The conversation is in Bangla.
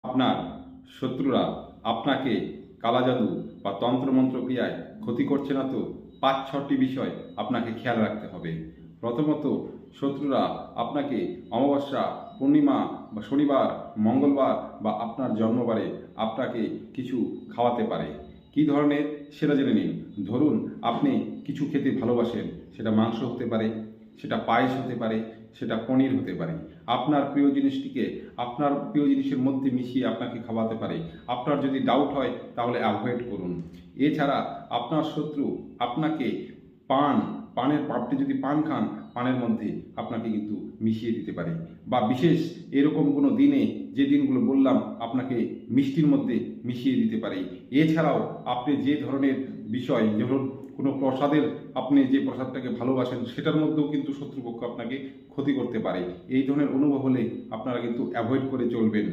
আপনার শত্রুরা আপনাকে কালাজাদু বা তন্ত্রমন্ত্র ক্রিয়ায় ক্ষতি করছে না তো? ৫-৬টি বিষয় আপনাকে খেয়াল রাখতে হবে। প্রথমত, শত্রুরা আপনাকে অমাবস্যা, পূর্ণিমা বা শনিবার, মঙ্গলবার বা আপনার জন্মবারে আপনাকে কিছু খাওয়াতে পারে। কী ধরনের সেটা জেনে নিন। ধরুন আপনি কিছু খেতে ভালোবাসেন, সেটা মাংস হতে পারে, সেটা পায়েস হতে পারে, সেটা পনির হতে পারে। আপনার প্রিয় জিনিসটিকে আপনার প্রিয় জিনিসের মধ্যে মিশিয়ে আপনাকে খাওয়াতে পারে। আপনার যদি ডাউট হয় তাহলে অ্যাভয়েড করুন। এছাড়া আপনার শত্রু আপনাকে পানের পাপড়ি যদি পান খান, পানের মধ্যে আপনাকে কিন্তু মিশিয়ে দিতে পারে। বা বিশেষ এরকম কোনো দিনে, যে দিনগুলো বললাম, আপনাকে মিষ্টির মধ্যে মিশিয়ে দিতে পারে। এছাড়াও আপনি যে ধরনের বিষয়, ধরুন কোনো প্রসাদের, আপনি যে প্রসাদটাকে ভালোবাসেন সেটার মধ্যেও কিন্তু শত্রুপক্ষ আপনাকে ক্ষতি করতে পারে। এই ধরনের অনুভব হলে আপনারা কিন্তু অ্যাভয়েড করে চলবেন।